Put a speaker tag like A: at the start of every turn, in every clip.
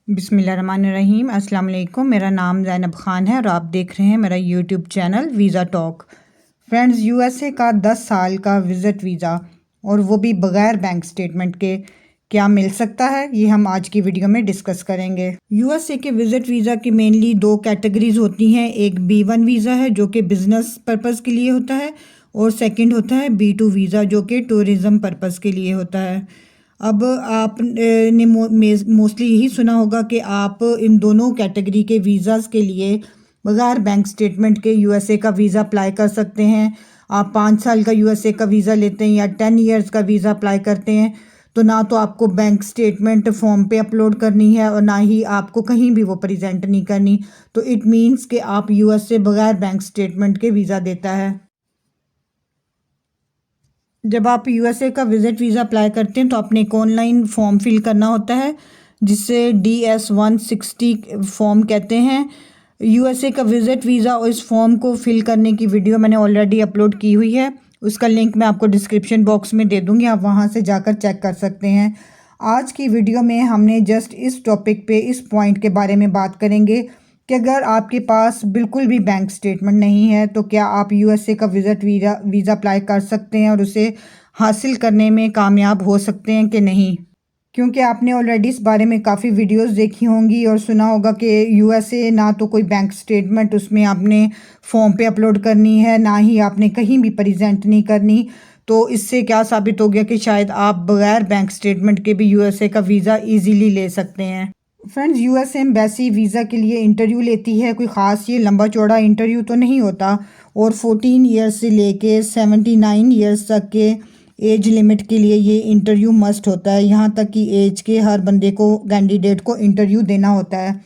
A: बिस्मिल्लाहिर्रहमानिर्रहीम। अस्सलाम वालेकुम। मेरा नाम ज़ैनब ख़ान है और आप देख रहे हैं मेरा YouTube channel visa talk. Friends, USA का 10 साल का विज़िट वीज़ा और वो भी बग़ैर बैंक स्टेटमेंट के क्या मिल सकता है, ये हम आज की वीडियो में डिस्कस करेंगे। यूएसए के विज़िट वीज़ा की मेनली 2 कैटेगरीज़ होती हैं। एक B1 वीज़ा है जो कि बिज़नेस पर्पज़ के लिए होता है और सेकंड होता है B2 वीज़ा जो कि टूरिज़म पर्पज़ के लिए होता है। अब आप ने मोस्टली यही सुना होगा कि आप इन दोनों कैटेगरी के वीज़ाज़ के लिए बग़ैर बैंक स्टेटमेंट के यूएसए का वीज़ा अप्लाई कर सकते हैं। आप 5 साल का यूएसए का वीज़ा लेते हैं या 10 इयर्स का वीज़ा अप्लाई करते हैं तो ना तो आपको बैंक स्टेटमेंट फॉर्म पे अपलोड करनी है और ना ही आपको कहीं भी वो प्रेजेंट नहीं करनी। तो इट मीन्स कि आप यूएसए बग़ैर बैंक स्टेटमेंट के वीज़ा देता है। जब आप यूएसए का विज़िट वीज़ा अप्लाई करते हैं तो आपने एक ऑनलाइन फॉर्म फिल करना होता है जिसे DS-160 फॉर्म कहते हैं। यूएसए का विज़िट वीज़ा और इस फॉर्म को फिल करने की वीडियो मैंने ऑलरेडी अपलोड की हुई है, उसका लिंक मैं आपको डिस्क्रिप्शन बॉक्स में दे दूँगी, आप वहाँ से जाकर चेक कर सकते हैं। आज की वीडियो में हमने जस्ट इस टॉपिक पे इस पॉइंट के बारे में बात करेंगे कि अगर आपके पास बिल्कुल भी बैंक स्टेटमेंट नहीं है तो क्या आप यूएसए का विज़िट वीज़ा अप्लाई कर सकते हैं और उसे हासिल करने में कामयाब हो सकते हैं कि नहीं। क्योंकि आपने ऑलरेडी इस बारे में काफ़ी वीडियोस देखी होंगी और सुना होगा कि यूएसए ना तो कोई बैंक स्टेटमेंट उसमें आपने फॉर्म पे अपलोड करनी है, ना ही आपने कहीं भी प्रेजेंट नहीं करनी। तो इससे क्या साबित हो गया कि शायद आप बग़ैर बैंक स्टेटमेंट के भी यूएसए का वीज़ा ईज़िली ले सकते हैं। फ्रेंड्स, यूएस एम्बेसी वीज़ा के लिए इंटरव्यू लेती है। कोई ख़ास ये लंबा चौड़ा इंटरव्यू तो नहीं होता और 14 ईयर्स से लेके 79 ईयर्स तक के एज लिमिट के लिए ये इंटरव्यू मस्ट होता है। यहाँ तक कि एज के हर बंदे को, कैंडिडेट को इंटरव्यू देना होता है।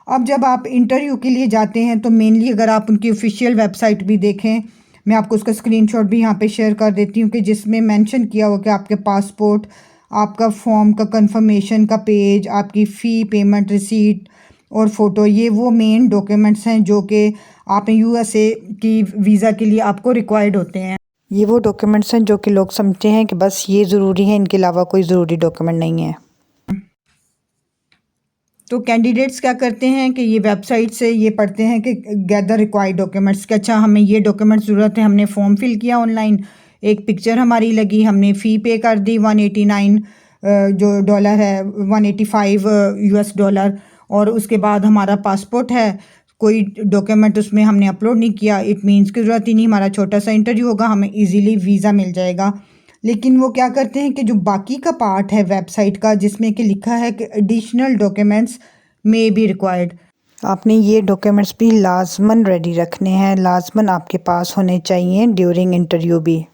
A: अब जब आप इंटरव्यू के लिए जाते हैं तो मेनली अगर आप उनकी ऑफिशियल वेबसाइट भी देखें, मैं आपको उसका स्क्रीनशॉट भी यहाँ पे शेयर कर देती हूँ कि जिसमें मेंशन किया हुआ कि आपके पासपोर्ट, आपका फॉर्म का कंफर्मेशन का पेज, आपकी फ़ी पेमेंट रिसीट और फ़ोटो, ये वो मेन डॉक्यूमेंट्स हैं जो कि आप यूएसए की वीज़ा के लिए आपको रिक्वायर्ड होते हैं। ये वो डॉक्यूमेंट्स हैं जो कि लोग समझते हैं कि बस ये ज़रूरी है, इनके अलावा कोई ज़रूरी डॉक्यूमेंट नहीं है। तो कैंडिडेट्स क्या करते हैं कि ये वेबसाइट से ये पढ़ते हैं कि गैदर रिक्वायर्ड डॉक्यूमेंट्स कि अच्छा हमें ये डॉक्यूमेंट्स ज़रूरत है। हमने फॉर्म फिल किया ऑनलाइन, एक पिक्चर हमारी लगी, हमने फ़ी पे कर दी 189 जो डॉलर है, 185 यूएस डॉलर, और उसके बाद हमारा पासपोर्ट है, कोई डॉक्यूमेंट उसमें हमने अपलोड नहीं किया। इट मीन्स की ज़रूरत ही नहीं, हमारा छोटा सा इंटरव्यू होगा, हमें ईज़िली वीज़ा मिल जाएगा। लेकिन वो क्या करते हैं कि जो बाकी का पार्ट है वेबसाइट का जिसमें कि लिखा है कि additional documents may be required, आपने ये डॉक्यूमेंट्स भी लाजमन रेडी रखने हैं, लाजमन आपके पास होने चाहिए ड्यूरिंग इंटरव्यू भी।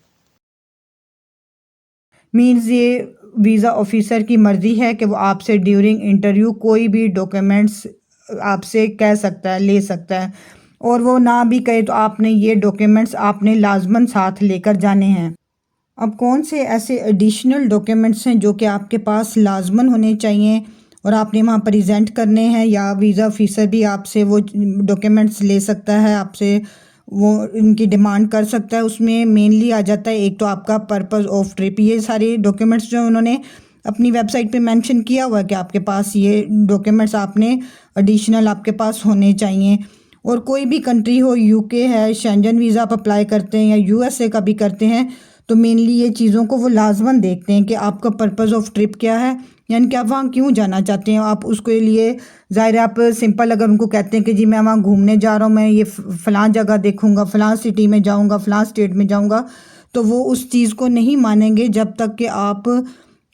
A: मीन्स ये वीज़ा ऑफिसर की मर्ज़ी है कि वो आपसे ड्यूरिंग इंटरव्यू कोई भी डॉक्यूमेंट्स आपसे कह सकता है, ले सकता है, और वो ना भी कहे तो आपने ये डॉक्यूमेंट्स आपने लाजमन साथ लेकर जाने हैं। अब कौन से ऐसे एडिशनल डॉक्यूमेंट्स हैं जो कि आपके पास लाजमन होने चाहिए और आपने वहाँ प्रेजेंट करने हैं, या वीज़ा ऑफिसर भी आपसे वो डॉक्यूमेंट्स ले सकता है, आपसे वो इनकी डिमांड कर सकता है। उसमें मेनली आ जाता है एक तो आपका पर्पस ऑफ ट्रिप। ये सारे डॉक्यूमेंट्स जो उन्होंने अपनी वेबसाइट पे मेंशन किया हुआ है कि आपके पास ये डॉक्यूमेंट्स आपने एडिशनल आपके पास होने चाहिए। और कोई भी कंट्री हो, यूके है, शेंजन वीज़ा आप अप्लाई करते हैं या यूएसए का भी करते हैं, तो मेनली ये चीज़ों को वो लाजमन देखते हैं कि आपका पर्पस ऑफ ट्रिप क्या है, यानी कि आप वहाँ क्यों जाना चाहते हैं। आप उसके लिए ज़ाहिर है आप सिंपल अगर उनको कहते हैं कि जी मैं वहाँ घूमने जा रहा हूँ, मैं ये फ़लाँ जगह देखूँगा, फ़लाँ सिटी में जाऊँगा, फ़लाँ स्टेट में जाऊँगा, तो वो उस चीज़ को नहीं मानेंगे जब तक कि आप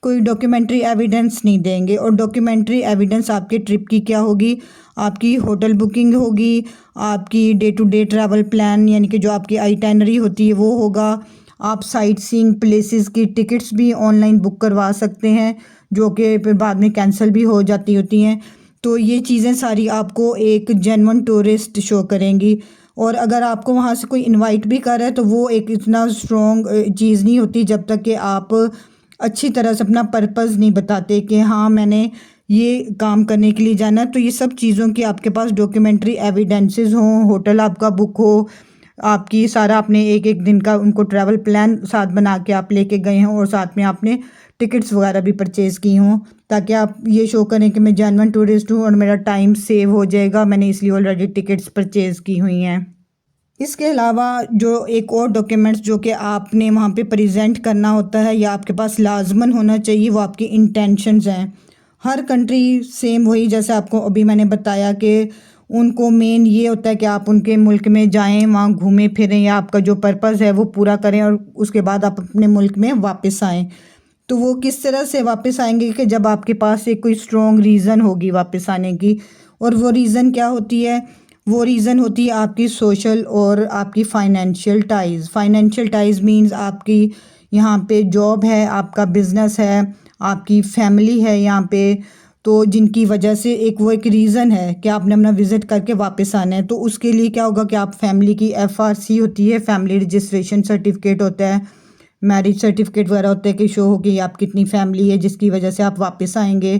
A: कोई डॉक्यूमेंट्री एविडेंस नहीं देंगे। और डॉक्यूमेंट्री एविडेंस आपके ट्रिप की क्या होगी, आपकी होटल बुकिंग होगी, आपकी day to day travel plan यानी कि जो आपकी आइटिनरी होती है वो होगा। आप साइट सीइंग प्लेसेस की टिकट्स भी ऑनलाइन बुक करवा सकते हैं जो कि फिर बाद में कैंसिल भी हो जाती होती हैं। तो ये चीज़ें सारी आपको एक जेन्युइन टूरिस्ट शो करेंगी। और अगर आपको वहाँ से कोई इनवाइट भी कर रहा है तो वो एक इतना स्ट्रॉन्ग चीज़ नहीं होती जब तक कि आप अच्छी तरह से अपना पर्पज़ नहीं बताते कि हाँ मैंने ये काम करने के लिए जाना है। तो ये सब चीज़ों की आपके पास डॉक्यूमेंट्री एविडेंसेस हों, होटल आपका बुक हो, आपकी सारा आपने एक एक दिन का उनको ट्रैवल प्लान साथ बना के आप लेके गए हों और साथ में आपने टिकट्स वगैरह भी परचेज़ की हों, ताकि आप ये शो करें कि मैं जेन्युइन टूरिस्ट हूँ और मेरा टाइम सेव हो जाएगा, मैंने इसलिए ऑलरेडी टिकट्स परचेज़ की हुई हैं। इसके अलावा जो एक और डॉक्यूमेंट्स जो कि आपने वहाँ पे प्रेजेंट करना होता है या आपके पास लाजमन होना चाहिए, वो आपकी इंटेंशंस हैं। हर कंट्री सेम वही, जैसे आपको अभी मैंने बताया कि उनको मेन ये होता है कि आप उनके मुल्क में जाएं, वहाँ घूमें फिरें या आपका जो पर्पज़ है वो पूरा करें और उसके बाद आप अपने मुल्क में वापस आएँ। तो वो किस तरह से वापस आएंगे कि जब आपके पास एक कोई स्ट्रॉन्ग रीज़न होगी वापस आने की। और वो रीज़न क्या होती है? वो रीज़न होती है आपकी सोशल और आपकी financial ties. Financial ties means आपकी यहाँ पे जॉब है, आपका बिज़नेस है, आपकी फैमिली है यहाँ पे, तो जिनकी वजह से एक रीज़न है कि आपने अपना विज़िट करके वापस आना है। तो उसके लिए क्या होगा कि आप फैमिली की FRC होती है, फैमिली रजिस्ट्रेशन सर्टिफिकेट होता है, मैरिज सर्टिफिकेट वगैरह होते हैं कि शो हो कि आप कितनी फैमिली है जिसकी वजह से आप वापस आएंगे।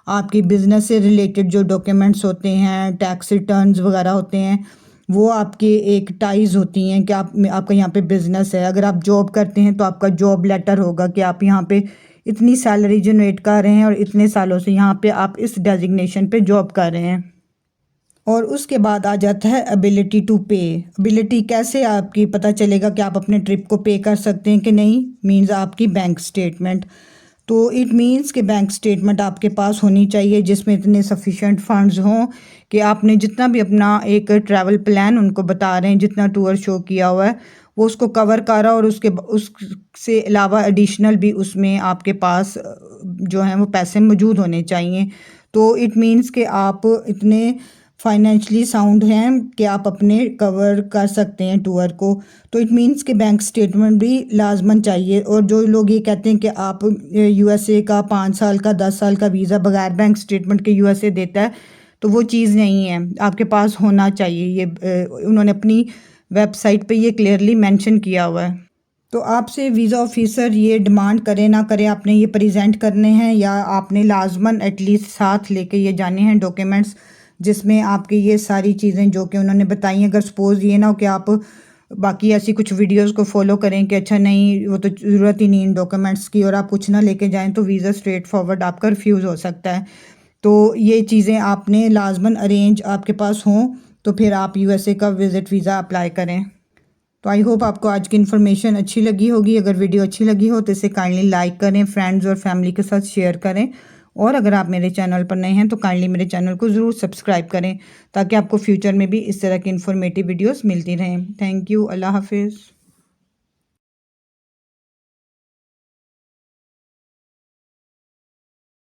A: आपकी बिज़नेस से रिलेटेड जो डॉक्यूमेंट्स होते हैं, टैक्स रिटर्न्स वगैरह होते हैं, वो आपके एक टाइज़ होती हैं कि आपका यहाँ पे बिज़नेस है। अगर आप जॉब करते हैं तो आपका जॉब लेटर होगा कि आप यहाँ पे इतनी सैलरी जनरेट कर रहे हैं और इतने सालों से यहाँ पे आप इस डेजिग्नेशन पे जॉब कर रहे हैं। और उसके बाद आ जाता है एबिलिटी टू पे। एबिलिटी कैसे आपकी पता चलेगा कि आप अपने ट्रिप को पे कर सकते हैं कि नहीं? मीन्स आपकी बैंक स्टेटमेंट। तो इट मीन्स कि बैंक स्टेटमेंट आपके पास होनी चाहिए जिसमें इतने सफिशेंट फंड्स हों कि आपने जितना भी अपना एक ट्रैवल प्लान उनको बता रहे हैं, जितना टूर शो किया हुआ है वो उसको कवर कर रहा है, और उससे अलावा एडिशनल भी उसमें आपके पास जो है वो पैसे मौजूद होने चाहिए। तो इट मीन्स कि आप इतने फाइनेंशली साउंड हैं कि आप अपने कवर कर सकते हैं टूर को। तो इट मीन्स कि बैंक स्टेटमेंट भी लाजमन चाहिए। और जो लोग ये कहते हैं कि आप USA का 5 साल का 10 साल का वीज़ा बगैर बैंक स्टेटमेंट के USA देता है, तो वो चीज़ नहीं है, आपके पास होना चाहिए। ये उन्होंने अपनी वेबसाइट पे ये क्लियरली मेंशन किया हुआ है। तो आपसे वीज़ा ऑफिसर ये डिमांड करे ना करे, आपने ये प्रेजेंट करने हैं या आपने लाजमन एटलीस्ट साथ लेके ये जाने हैं डॉक्यूमेंट्स जिसमें आपकी ये सारी चीज़ें जो कि उन्होंने बताई हैं। अगर सपोज़ ये ना हो कि आप बाकी ऐसी कुछ वीडियोस को फॉलो करें कि अच्छा नहीं वो तो ज़रूरत ही नहीं इन डॉक्यूमेंट्स की, और आप कुछ ना लेके जाएं तो वीज़ा स्ट्रेट फॉरवर्ड आपका रिफ्यूज़ हो सकता है। तो ये चीज़ें आपने लाजमन अरेंज आपके पास हों तो फिर आप USA का विज़िट वीज़ा अप्लाई करें। तो आई होप आपको आज की इन्फॉर्मेशन अच्छी लगी होगी। अगर वीडियो अच्छी लगी हो तो इसे काइंडली लाइक करें, फ्रेंड्स और फैमिली के साथ शेयर करें, और अगर आप मेरे चैनल पर नए हैं तो काइंडली मेरे चैनल को ज़रूर सब्सक्राइब करें ताकि आपको फ्यूचर में भी इस तरह की इन्फॉर्मेटिव वीडियोस मिलती रहें। Thank you. अल्लाह हाफिज़।